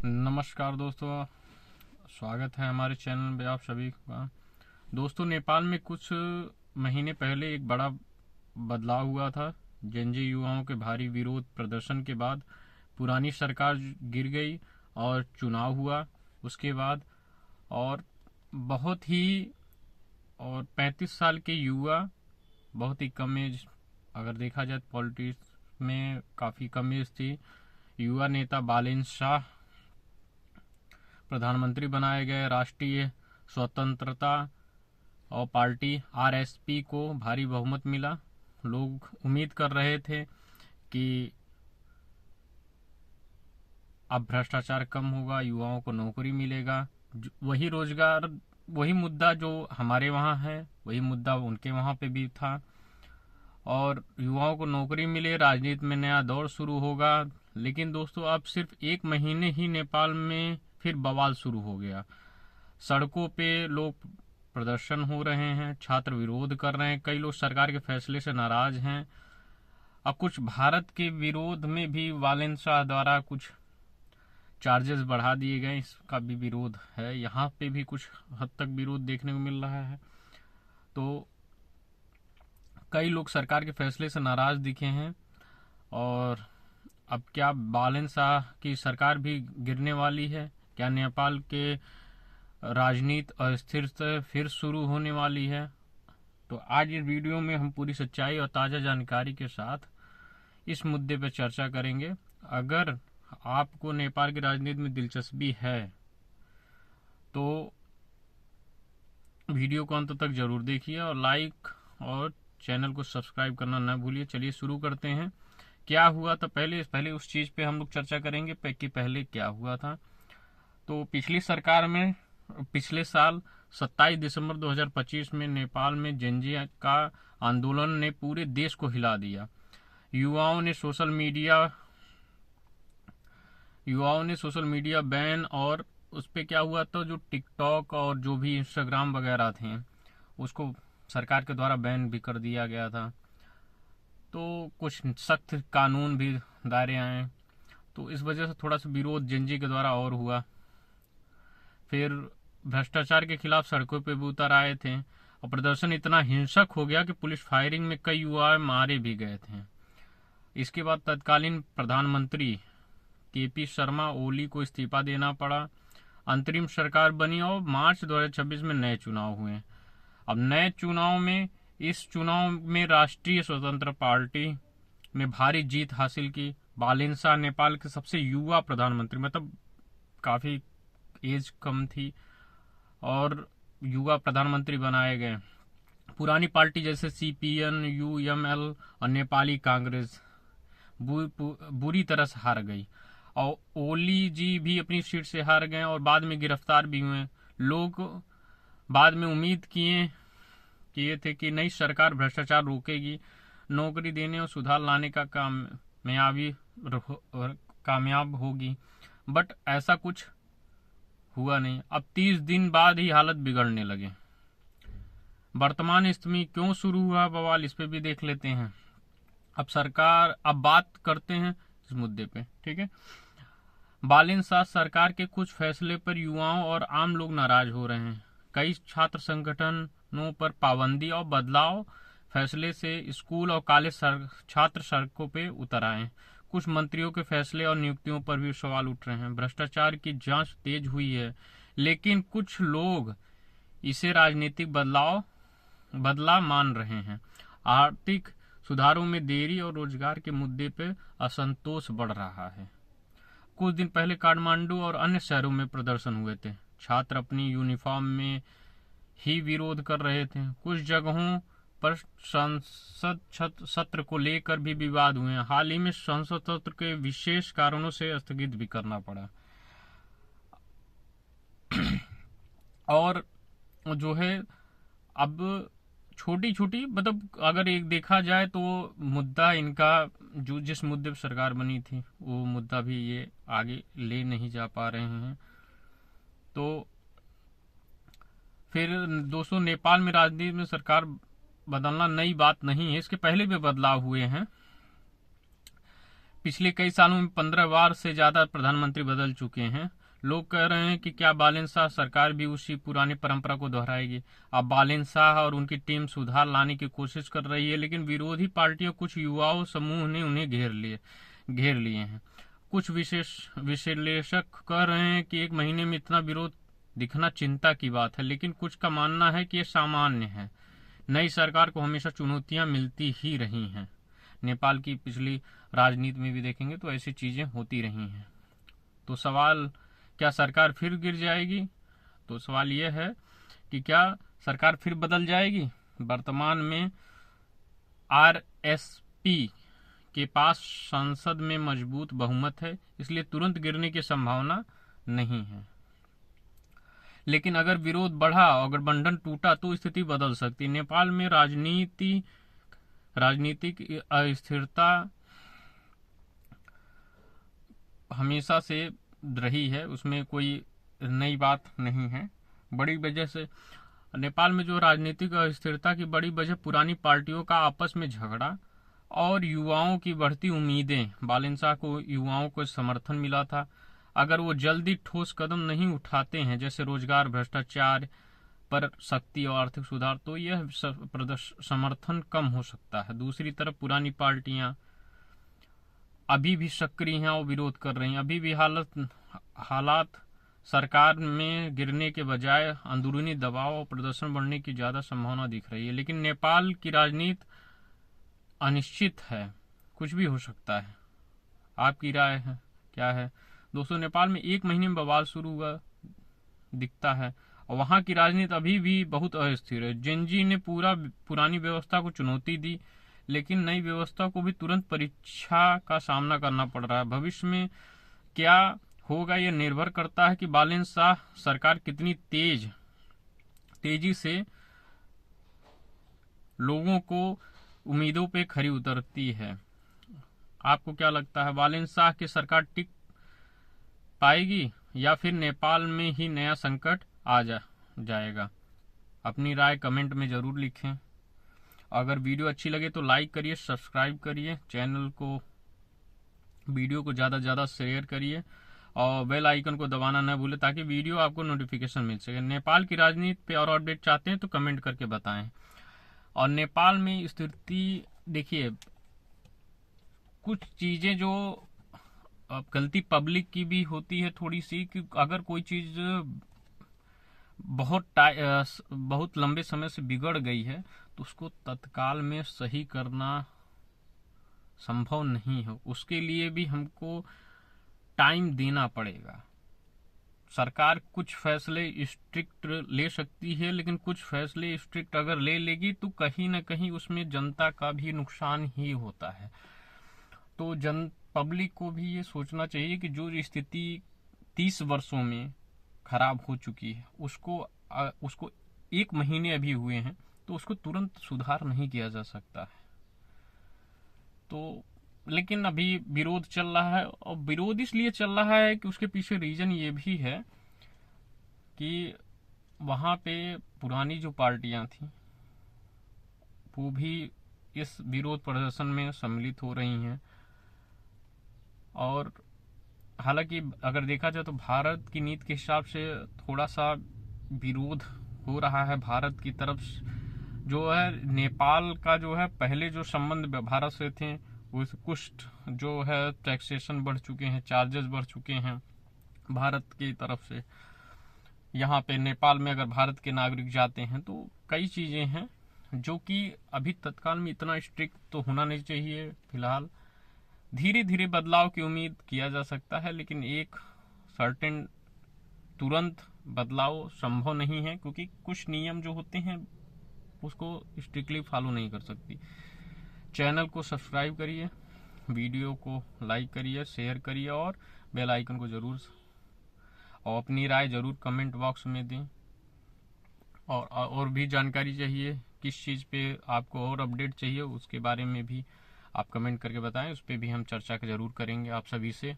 नमस्कार दोस्तों, स्वागत है हमारे चैनल पे आप सभी का। दोस्तों, नेपाल में कुछ महीने पहले एक बड़ा बदलाव हुआ था। जनजातीय युवाओं के भारी विरोध प्रदर्शन के बाद पुरानी सरकार गिर गई और चुनाव हुआ उसके बाद। और बहुत ही और 35 साल के युवा, बहुत ही कम एज, अगर देखा जाए पॉलिटिक्स में काफ़ी कम एज थी। युवा नेता बालेन शाह प्रधानमंत्री बनाए गए। राष्ट्रीय स्वतंत्रता और पार्टी आरएसपी को भारी बहुमत मिला। लोग उम्मीद कर रहे थे कि अब भ्रष्टाचार कम होगा, युवाओं को नौकरी मिलेगा। वही रोजगार, वही मुद्दा जो हमारे वहाँ है, वही मुद्दा उनके वहाँ पे भी था। और युवाओं को नौकरी मिले, राजनीति में नया दौर शुरू होगा। लेकिन दोस्तों, अब सिर्फ एक महीने ही नेपाल में फिर बवाल शुरू हो गया। सड़कों पे लोग प्रदर्शन हो रहे हैं, छात्र विरोध कर रहे हैं, कई लोग सरकार के फैसले से नाराज हैं। अब कुछ भारत के विरोध में भी बालेन शाह द्वारा कुछ चार्जेस बढ़ा दिए गए, इसका भी विरोध है। यहाँ पे भी कुछ हद तक विरोध देखने को मिल रहा है। तो कई लोग सरकार के फैसले से नाराज दिखे हैं। और अब क्या बालेन शाह की सरकार भी गिरने वाली है? क्या नेपाल के राजनीति अस्थिरता फिर शुरू होने वाली है? तो आज इस वीडियो में हम पूरी सच्चाई और ताज़ा जानकारी के साथ इस मुद्दे पर चर्चा करेंगे। अगर आपको नेपाल की राजनीति में दिलचस्पी है तो वीडियो को अंत तक जरूर देखिए और लाइक और चैनल को सब्सक्राइब करना न भूलिए। चलिए शुरू करते हैं। क्या हुआ था पहले उस चीज़ पे हम लोग चर्चा करेंगे कि पहले क्या हुआ था। तो पिछली सरकार में पिछले साल 27 दिसंबर 2025 में नेपाल में जनजातीय का आंदोलन ने पूरे देश को हिला दिया। युवाओं ने सोशल मीडिया बैन, और उस पे क्या हुआ था, जो टिकटॉक और जो भी इंस्टाग्राम वगैरह थे उसको सरकार के द्वारा बैन भी कर दिया गया था। तो कुछ सख्त कानून भी दायरे आए। तो इस वजह से थोड़ा सा विरोध जनजी के द्वारा और हुआ। फिर भ्रष्टाचार के खिलाफ सड़कों पे भी उतर आए थे और प्रदर्शन इतना हिंसक हो गया कि पुलिस फायरिंग में कई युवा मारे भी गए थे। इसके बाद तत्कालीन प्रधानमंत्री केपी शर्मा ओली को इस्तीफा देना पड़ा। अंतरिम सरकार बनी और मार्च 2026 में नए चुनाव हुए। अब नए चुनाव में इस चुनाव में राष्ट्रीय स्वतंत्र पार्टी ने भारी जीत हासिल की। बालेन शाह नेपाल के सबसे युवा प्रधानमंत्री, मतलब काफी एज कम थी, और युवा प्रधानमंत्री बनाए गए। पुरानी पार्टी जैसे सीपीएन, यूएमएल और नेपाली कांग्रेस बुरी तरह से हार गई। और ओली जी भी अपनी सीट से हार गए और बाद में गिरफ्तार भी हुए। लोग बाद में उम्मीद किए थे कि नई सरकार भ्रष्टाचार रोकेगी, नौकरी देने और सुधार लाने का कामयाब होगी। बट ऐसा कुछ हुआ नहीं। अब 30 दिन बाद ही हालत बिगड़ने लगे। वर्तमान स्थिति में क्यों शुरू हुआ बवाल, इस पे भी देख लेते हैं। अब बात करते हैं इस मुद्दे पे, ठीक है। बालेन शाह सरकार के कुछ फैसले पर युवाओं और आम लोग नाराज हो रहे हैं। कई छात्र संगठनों पर पाबंदी और बदलाव फैसले से स्कूल और कॉलेज छात्र सड़कों पे उतर आए। कुछ मंत्रियों के फैसले और नियुक्तियों पर भी सवाल उठ रहे हैं। भ्रष्टाचार की जांच तेज हुई है, लेकिन कुछ लोग इसे राजनीतिक बदलाव मान रहे हैं। आर्थिक सुधारों में देरी और रोजगार के मुद्दे पर असंतोष बढ़ रहा है। कुछ दिन पहले काठमांडू और अन्य शहरों में प्रदर्शन हुए थे। छात्र अपनी यूनिफॉर्म में ही विरोध कर रहे थे। कुछ जगहों पर संसद सत्र को लेकर भी विवाद हुए। हाल ही में संसद सत्र के विशेष कारणों से स्थगित भी करना पड़ा। और जो है, अब छोटी छोटी, मतलब अगर एक देखा जाए तो मुद्दा इनका, जो जिस मुद्दे पर सरकार बनी थी वो मुद्दा भी ये आगे ले नहीं जा पा रहे हैं। तो फिर दोस्तों, नेपाल में राजनीति में सरकार बदलना नई बात नहीं है, इसके पहले भी बदलाव हुए हैं। पिछले कई सालों में 15 बार से ज्यादा प्रधानमंत्री बदल चुके हैं। लोग कह रहे हैं कि क्या बालेन शाह सरकार भी उसी पुरानी परंपरा को दोहराएगी। अब बालेन शाह और उनकी टीम सुधार लाने की कोशिश कर रही है, लेकिन विरोधी पार्टियों कुछ युवाओं समूह ने उन्हें घेर लिए हैं। कुछ विश्लेषक कह रहे हैं कि एक महीने में इतना विरोध दिखना चिंता की बात है, लेकिन कुछ का मानना है कि यह सामान्य है। नई सरकार को हमेशा चुनौतियां मिलती ही रही हैं। नेपाल की पिछली राजनीति में भी देखेंगे तो ऐसी चीजें होती रही हैं। तो सवाल, क्या सरकार फिर गिर जाएगी? तो सवाल यह है कि क्या सरकार फिर बदल जाएगी? वर्तमान में आरएसपी के पास संसद में मजबूत बहुमत है, इसलिए तुरंत गिरने की संभावना नहीं है। लेकिन अगर विरोध बढ़ा और गठबंधन टूटा तो स्थिति बदल सकती। नेपाल में राजनीतिक अस्थिरता हमेशा से रही है, उसमें कोई नई बात नहीं है। बड़ी वजह से नेपाल में जो राजनीतिक अस्थिरता की बड़ी वजह पुरानी पार्टियों का आपस में झगड़ा और युवाओं की बढ़ती उम्मीदें। बालेन शाह को युवाओं को समर्थन मिला था। अगर वो जल्दी ठोस कदम नहीं उठाते हैं, जैसे रोजगार, भ्रष्टाचार पर सख्ती और आर्थिक सुधार, तो यह समर्थन कम हो सकता है। दूसरी तरफ पुरानी पार्टियां अभी भी सक्रिय हैं और विरोध कर रही हैं। अभी भी हालात सरकार में गिरने के बजाय अंदरूनी दबाव और प्रदर्शन बढ़ने की ज्यादा संभावना दिख रही है। लेकिन नेपाल की राजनीति अनिश्चित है, कुछ भी हो सकता है। आपकी राय है क्या है? दोस्तों, नेपाल में एक महीने में बवाल शुरू हुआ दिखता है और वहां की राजनीति अभी भी बहुत अस्थिर है। जेनजी ने पुरानी व्यवस्था को चुनौती दी, लेकिन नई व्यवस्था को भी तुरंत परीक्षा का सामना करना पड़ रहा है। भविष्य में क्या होगा यह निर्भर करता है कि बालेन शाह सरकार कितनी तेजी से लोगों को उम्मीदों पे खरी उतरती है। आपको क्या लगता है, बालेन शाह की सरकार टिक पाएगी या फिर नेपाल में ही नया संकट आ जाएगा? अपनी राय कमेंट में जरूर लिखें। अगर वीडियो अच्छी लगे तो लाइक करिए, सब्सक्राइब करिए, चैनल को, वीडियो को ज़्यादा से ज़्यादा शेयर करिए और बेल आइकन को दबाना न भूलें ताकि वीडियो आपको नोटिफिकेशन मिल सके। नेपाल की राजनीति पे और अपडेट चाहते हैं तो कमेंट करके बताएं। और नेपाल में स्थिति देखिए, कुछ चीज़ें जो गलती पब्लिक की भी होती है थोड़ी सी, कि अगर कोई चीज़ बहुत लंबे समय से बिगड़ गई है तो उसको तत्काल में सही करना संभव नहीं है। उसके लिए भी हमको टाइम देना पड़ेगा। सरकार कुछ फैसले स्ट्रिक्ट ले सकती है, लेकिन कुछ फैसले स्ट्रिक्ट अगर ले लेगी तो कहीं ना कहीं उसमें जनता का भी नुकसान ही होता है। तो पब्लिक को भी ये सोचना चाहिए कि जो स्थिति 30 वर्षों में खराब हो चुकी है उसको एक महीने अभी हुए हैं तो उसको तुरंत सुधार नहीं किया जा सकता है। तो लेकिन अभी विरोध चल रहा है, और विरोध इसलिए चल रहा है कि उसके पीछे रीजन ये भी है कि वहां पे पुरानी जो पार्टियां थी वो भी इस विरोध प्रदर्शन में सम्मिलित हो रही हैं। और हालांकि अगर देखा जाए तो भारत की नीति के हिसाब से थोड़ा सा विरोध हो रहा है भारत की तरफ। जो है नेपाल का जो है पहले जो संबंध भारत से थे वो कुछ जो है टैक्सेशन बढ़ चुके हैं, चार्जेस बढ़ चुके हैं भारत की तरफ से। यहाँ पे नेपाल में अगर भारत के नागरिक जाते हैं तो कई चीजें हैं जो कि अभी तत्काल में इतना स्ट्रिक्ट तो होना नहीं चाहिए। फिलहाल धीरे धीरे बदलाव की उम्मीद किया जा सकता है, लेकिन एक सर्टेन तुरंत बदलाव संभव नहीं है, क्योंकि कुछ नियम जो होते हैं उसको स्ट्रिक्टली फॉलो नहीं कर सकती। चैनल को सब्सक्राइब करिए, वीडियो को लाइक करिए, शेयर करिए और बेल आइकन को जरूर, और अपनी राय जरूर कमेंट बॉक्स में दें। और भी जानकारी चाहिए, किस चीज़ पे आपको और अपडेट चाहिए उसके बारे में भी आप कमेंट करके बताएं, उस पर भी हम चर्चा जरूर करेंगे आप सभी से।